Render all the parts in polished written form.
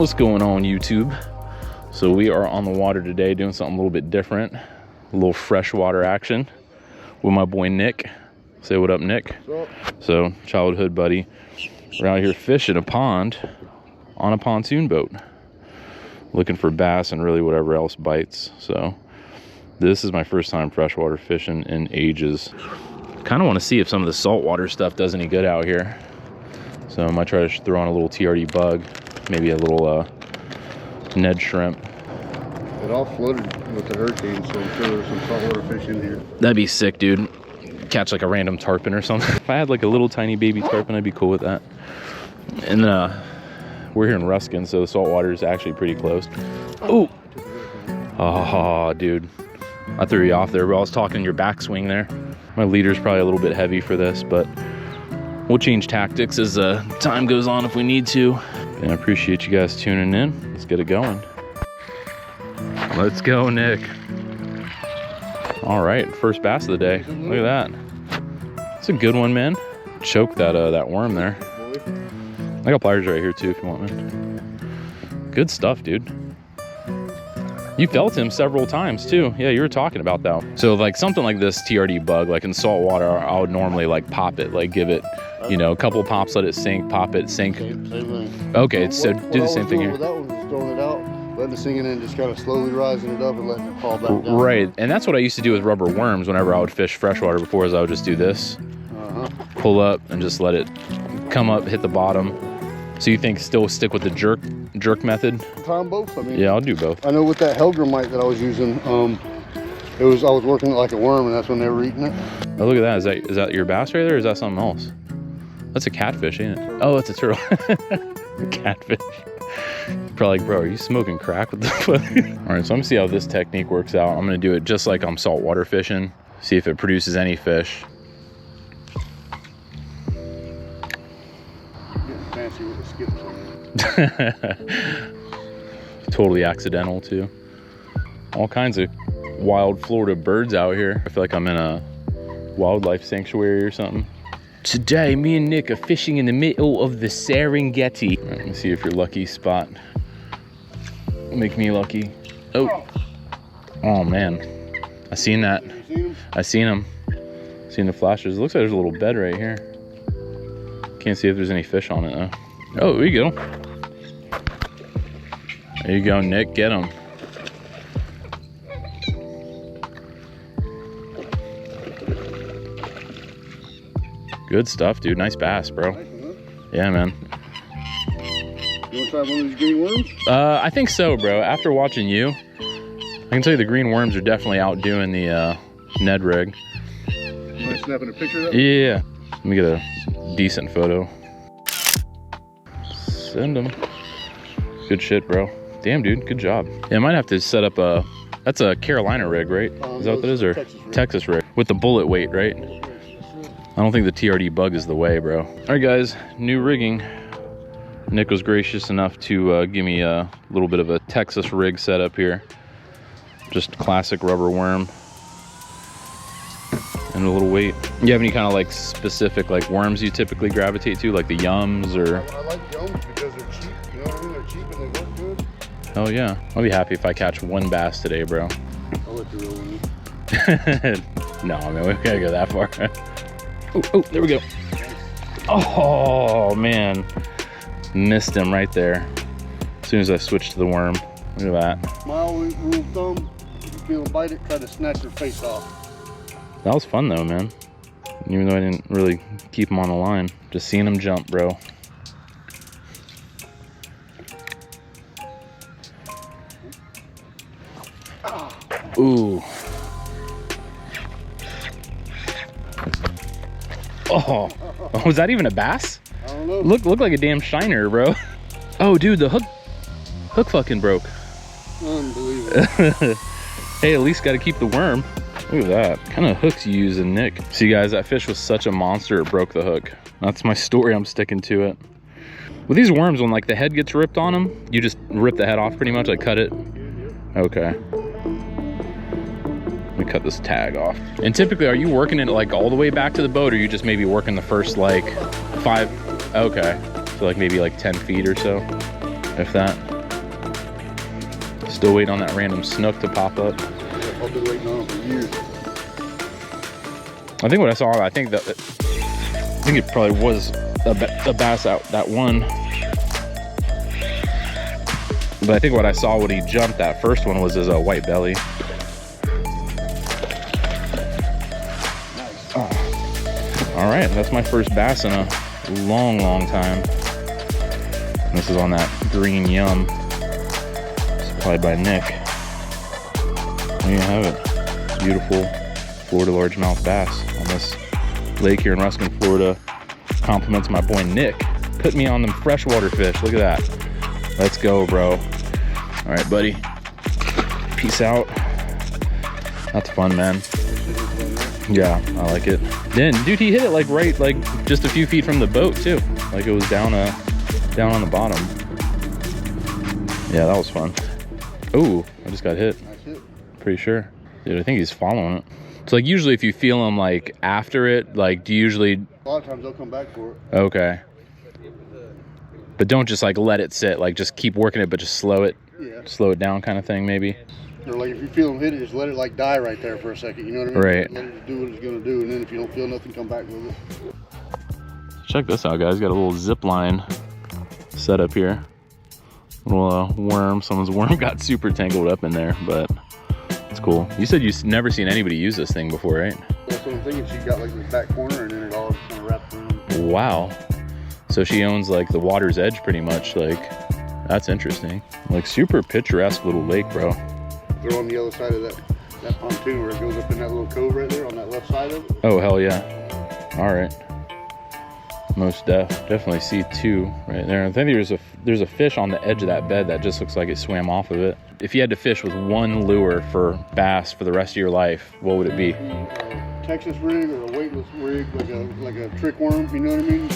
What's going on, YouTube? So we are on the water today doing something a little bit different. A little freshwater action with my boy Nick. Say what up, Nick. What's up? So, childhood buddy. We're out here fishing a pond on a pontoon boat. Looking for bass and really whatever else bites. So, this is my first time freshwater fishing in ages. Kind of want to see if some of the saltwater stuff does any good out here. So I might try to throw on a little TRD bug, maybe a little Ned shrimp. It all flooded with the hurricane, so I'm sure there's some saltwater fish in here. That'd be sick, dude. Catch like a random tarpon or something. If I had like a little tiny baby tarpon, I'd be cool with that. And we're here in Ruskin, so the saltwater is actually pretty close. Ooh. Oh, dude. I threw you off there, but I was talking your backswing there. My leader's probably a little bit heavy for this, but we'll change tactics as time goes on if we need to. And I appreciate you guys tuning in. Let's get it going. Let's go, Nick. All right, first bass of the day. Look at that. It's a good one, man. Choke that worm there. I got pliers right here too if you want, man. Good stuff, dude. You felt him several times too. Yeah, you were talking about that. So like something like this TRD bug, like in salt water, I would normally like pop it, like give it, you know, a couple pops, let it sink, pop it, sink. Same thing. Okay, so do the same thing here. With that one, just throwing it out, letting it sink in and just kind of slowly rising it up and letting it fall back down. Right, and that's what I used to do with rubber worms whenever I would fish freshwater before, is I would just do this. Pull up and just let it come up, hit the bottom. So you think still stick with the jerk method? Try them both. I mean, yeah, I'll do both. I know with that Helgramite that I was using, I was working it like a worm, and that's when they were eating it. Oh, look at that. Is that your bass right there, or is that something else? That's a catfish, ain't it? Oh, it's a turtle. Catfish. Probably like, bro, are you smoking crack with the foot? All right, so I'm gonna see how this technique works out. I'm gonna do it just like I'm saltwater fishing. See if it produces any fish. Fancy with the skips. Totally accidental too. All kinds of wild Florida birds out here. I feel like I'm in a wildlife sanctuary or something. Today, me and Nick are fishing in the middle of the Serengeti. All right, let me see if your lucky spot. Make me lucky. Oh. Oh man. I seen that. I seen him. Seen the flashes. It looks like there's a little bed right here. Can't see if there's any fish on it though. Oh, there you go. There you go, Nick. Get him. Good stuff, dude. Nice bass, bro. Nice one, huh? Yeah, man. You want to try one of these green worms? I think so, bro. After watching you, I can tell you the green worms are definitely outdoing the Ned rig. Am I snapping a picture of that? Yeah. Let me get a decent photo. Send them. Good shit, bro. Damn, dude. Good job. Yeah, I might have to set up that's a Carolina rig, right? Is that what that is? Or Texas rig. With the bullet weight, right? I don't think the TRD bug is the way, bro. All right, guys. New rigging. Nick was gracious enough to give me a little bit of a Texas rig setup here. Just classic rubber worm. And a little weight. You have any kind of like specific like worms you typically gravitate to, like the yums or? I like yums because they're cheap. You know what I mean? They're cheap and they work good. Oh yeah, I'll be happy if I catch one bass today, bro. I'll let you roll with me. No, man, we gotta go that far. Oh, there we go. Oh man, missed him right there. As soon as I switched to the worm. Look at that. My only rule of thumb: if you feel a bite it, try to snatch your face off. That was fun though, man. Even though I didn't really keep him on the line. Just seeing him jump, bro. Ooh. Oh, was that even a bass? I don't know. Look like a damn shiner, bro. Oh, dude, the hook fucking broke. Unbelievable. Hey, at least got to keep the worm. Look at that. What kind of hooks you using, Nick? See, guys, that fish was such a monster, it broke the hook. That's my story. I'm sticking to it. With these worms, when like the head gets ripped on them, you just rip the head off pretty much, like cut it. Okay. Let me cut this tag off. And typically, are you working it like all the way back to the boat, or are you just maybe working the first like 5? Okay. So like maybe like 10 feet or so, if that. Still waiting on that random snook to pop up. Yeah, I've been waiting on them for years. I think what I saw, I think it probably was a bass out that one. But I think what I saw when he jumped that first one was as a white belly. Nice. Oh. All right, that's my first bass in a long, long time. And this is on that green yum supplied by Nick. There you have it. Beautiful Florida largemouth bass on this lake here in Ruskin, Florida. Compliments my boy Nick. Put me on them freshwater fish. Look at that. Let's go, bro. All right, buddy. Peace out. That's fun, man. Yeah, I like it. Then, dude, he hit it like right, like just a few feet from the boat too. Like it was down on the bottom. Yeah, that was fun. Oh, I just got hit. Nice hit. Pretty sure. Dude, I think he's following it. So like usually if you feel him like after it, like do you usually... A lot of times they'll come back for it. Okay. But don't just like let it sit, like just keep working it, but just slow it. Yeah. Slow it down kind of thing maybe. Or like if you feel them hit it, just let it like die right there for a second. You know what I mean? Right. Let it do what it's gonna do, and then if you don't feel nothing, come back with it. Check this out, guys. Got a little zip line set up here. Little worm. Someone's worm got super tangled up in there, but it's cool. You said you've never seen anybody use this thing before, right? That's what I'm thinking. She got like this back corner, and then it all kind of wrapped around. Wow. So she owns like the water's edge pretty much. Like, that's interesting. Like super picturesque little lake, bro. They're on the other side of that pontoon where it goes up in that little cove right there on that left side of it. Oh, hell yeah. All right. Most definitely see two right there. I think there's a fish on the edge of that bed that just looks like it swam off of it. If you had to fish with one lure for bass for the rest of your life, what would it be? Texas rig or a weightless rig, like a trick worm, you know what I mean?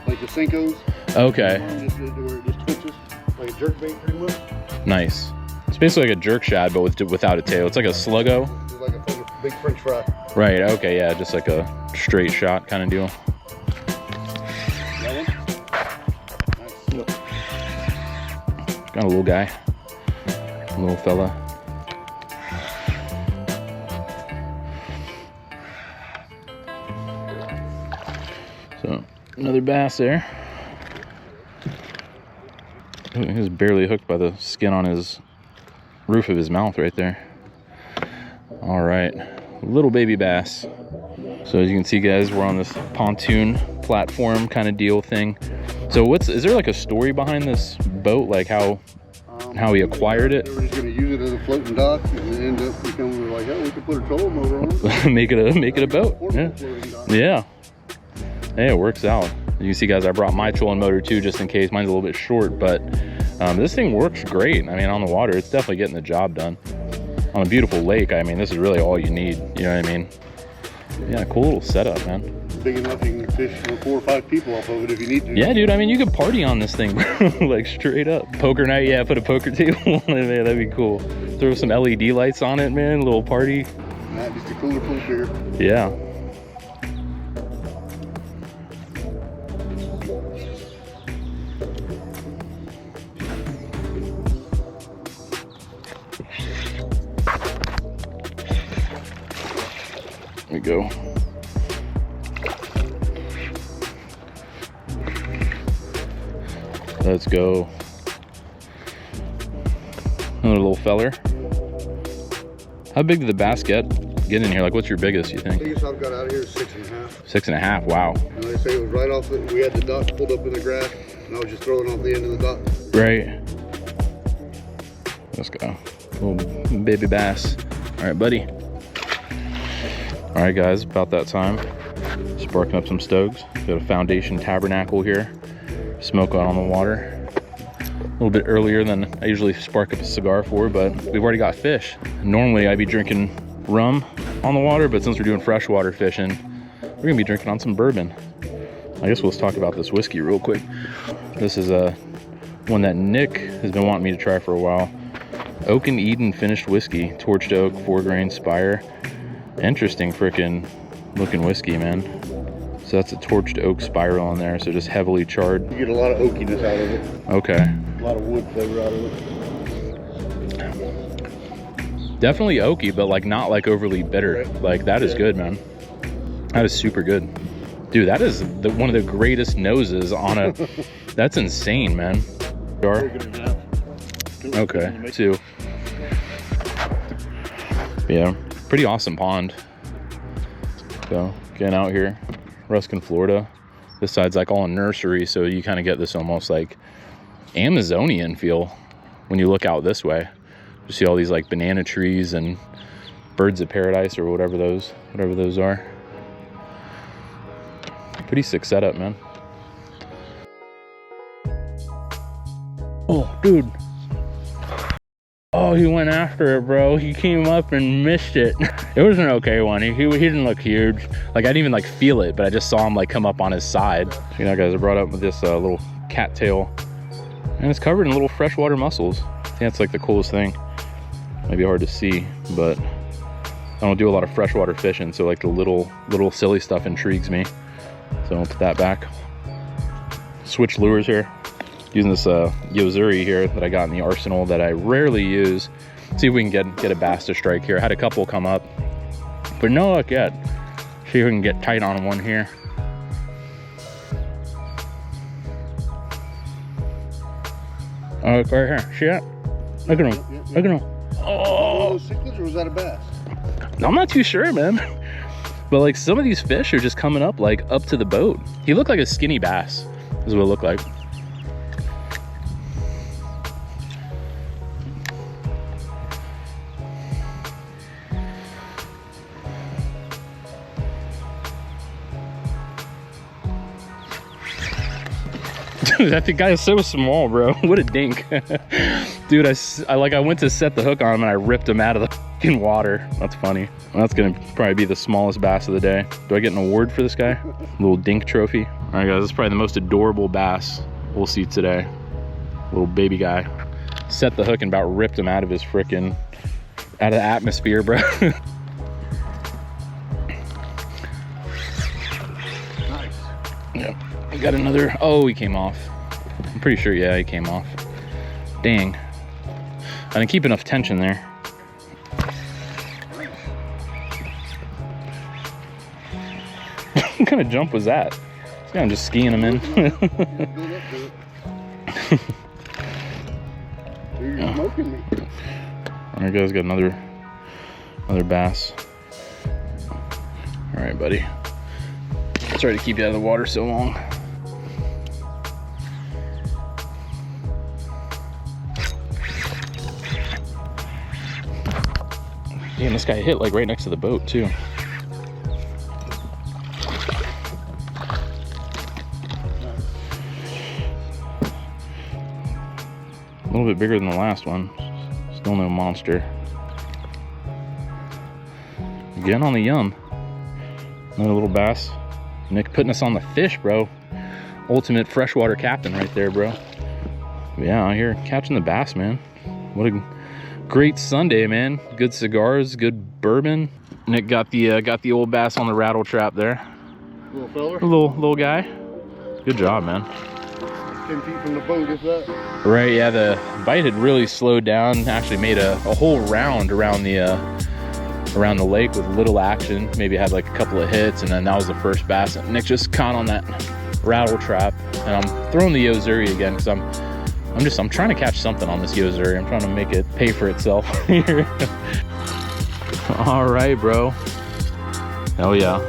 Like the Senkos. Okay. Where it just twitches, like a jerk bait pretty much. Nice. It's basically like a jerk shad, but without a tail. It's like a sluggo. It's like a big French fry. Right, okay, yeah, just like a straight shot kind of deal. That one? Nice. Yep. Got a little guy. A little fella. So, another bass there. Ooh, he was barely hooked by the skin on his roof of his mouth right there. All right, little baby bass. So as you can see, guys, we're on this pontoon platform kind of deal thing. So is there like a story behind this boat, like how he acquired it? They were just gonna use it as a floating dock, and it ended up becoming like, oh, we could put a trolling motor on it. make it a boat. Yeah. Yeah. Hey, it works out. You can see, guys, I brought my trolling motor too, just in case. Mine's a little bit short, but this thing works great. I mean, on the water, it's definitely getting the job done. On a beautiful lake, I mean, this is really all you need. You know what I mean? Yeah, cool little setup, man. Big enough you can fish 4 or 5 people off of it if you need to. Yeah, dude, I mean, you could party on this thing, like straight up. Poker night, yeah, put a poker table on it, man, that'd be cool. Throw some LED lights on it, man, a little party. Nah, just a cooler full of beer. Yeah. There we go. Let's go. Another little feller. How big did the bass get in here? Like, what's your biggest, you The think? biggest I've got out of here is 6.5. 6.5, wow. And like I say, it was right off we had the dock pulled up in the grass, and I was just throwing off the end of the dock. Right. Let's go. Little baby bass. All right, buddy. All right, guys, about that time. Sparking up some stoves. Got a Foundation Tabernacle here. Smoke out on the water. A little bit earlier than I usually spark up a cigar for, but we've already got fish. Normally I'd be drinking rum on the water, but since we're doing freshwater fishing, we're gonna be drinking on some bourbon. I guess let's talk about this whiskey real quick. This is one that Nick has been wanting me to try for a while. Oak and Eden finished whiskey, torched oak, 4-grain spire. Interesting freaking looking whiskey, man. So that's a torched oak spiral on there, so just heavily charred. You get a lot of oakiness out of it. Okay. A lot of wood flavor out of it. Definitely oaky, but like not like overly bitter. Like that is good, man. That is super good. Dude, that is one of the greatest noses on a, that's insane, man. Okay, 2. Yeah, pretty awesome pond. So getting out here, Ruskin, Florida. This side's like all a nursery, so you kind of get this almost like Amazonian feel when you look out this way. You see all these like banana trees and birds of paradise or whatever those are. Pretty sick setup, man. Oh, dude. Oh, he went after it, bro. He came up and missed it. It was an okay one. He didn't look huge. Like, I didn't even like feel it, but I just saw him like come up on his side. You know, guys, I brought up with this little cattail, and it's covered in little freshwater mussels. I think that's like the coolest thing. Might be hard to see, but I don't do a lot of freshwater fishing, so like the little silly stuff intrigues me. So I'll put that back. Switch lures here. Using this Yozuri here that I got in the arsenal that I rarely use. See if we can get a bass to strike here. I had a couple come up, but no luck yet. See if we can get tight on one here. Oh, right here. See that? Look at him. Yep. Look at him. Oh! Was that cichlids or was that a bass? I'm not too sure, man. But like some of these fish are just coming up like up to the boat. He looked like a skinny bass, is what it looked like. Dude, that guy is so small, bro. What a dink. Dude, I went to set the hook on him and I ripped him out of the fucking water. That's funny. Well, that's gonna probably be the smallest bass of the day. Do I get an award for this guy? Little dink trophy. All right, guys, this is probably the most adorable bass we'll see today. Little baby guy. Set the hook and about ripped him out of his frickin', out of the atmosphere, bro. Nice. Yep. I got another. Oh, he came off. I'm pretty sure, yeah, he came off. Dang. I didn't keep enough tension there. What kind of jump was that? This guy just skiing him in. You're smoking me. All right, guys, got another bass. All right, buddy. Sorry to keep you out of the water so long. Damn, this guy hit like right next to the boat too. A little bit bigger than the last one. Still no monster. Again on the yum. Another little bass. Nick putting us on the fish, bro. Ultimate freshwater captain right there, bro. Yeah, out here catching the bass, man. What a great Sunday, man. Good cigars, good bourbon. Nick got the old bass on the rattle trap there. Little feller? Little guy. Good job, man. 10 feet from the boat, is that? Right, yeah, the bite had really slowed down. Actually made a whole round around the lake with little action. Maybe had like a couple of hits, and then that was the first bass. And Nick just caught on that rattle trap, and I'm throwing the Yozuri again because I'm trying to catch something on this Yozuri. I'm trying to make it pay for itself here. All right, bro. Hell yeah.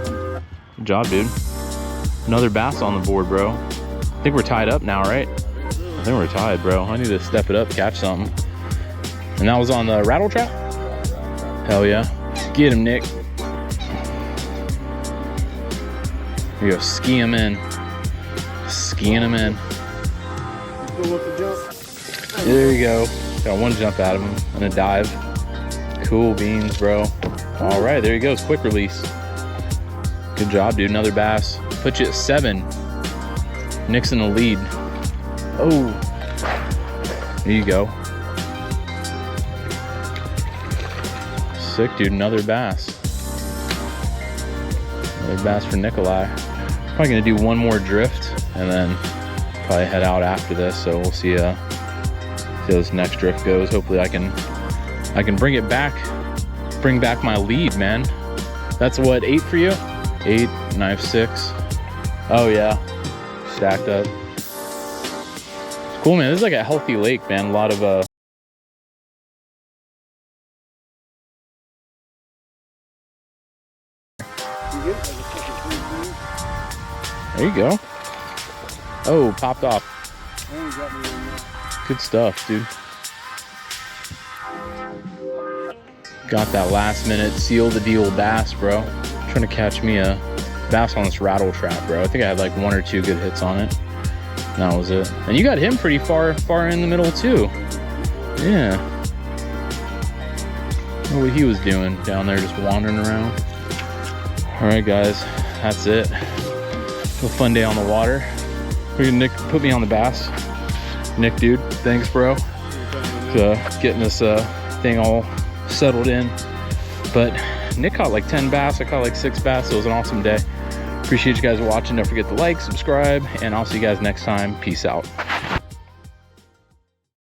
Good job, dude. Another bass on the board, bro. I think we're tied up now, right? I think we're tied, bro. I need to step it up, catch something. And that was on the rattle trap? Hell yeah. Get him, Nick. Here you go, ski him in. Skiing him in. There you go. Got one jump out of him and a dive. Cool beans, bro. All right, there he goes. Quick release. Good job, dude. Another bass. Put you at 7. Nick's in the lead. Oh. There you go. Sick, dude. Another bass. Another bass for Nikolai. Probably gonna do one more drift and then probably head out after this. So we'll see how this next drift goes. Hopefully I can bring it back bring back my lead, man. That's what, 8 for you? 8, and I have 6. Oh yeah, stacked up. It's cool, man. This is like a healthy lake, man. A lot of there you go. Oh, popped off. Good stuff, dude. Got that last minute seal the deal bass, bro. Trying to catch me a bass on this rattle trap, bro. I think I had like 1 or 2 good hits on it. And that was it. And you got him pretty far in the middle too. Yeah. I don't know what he was doing down there, just wandering around. All right, guys, that's it. A fun day on the water. Nick put me on the bass. Nick, dude, thanks, bro. Getting this thing all settled in. But Nick caught like 10 bass. I caught like 6 bass. So it was an awesome day. Appreciate you guys watching. Don't forget to like, subscribe, and I'll see you guys next time. Peace out.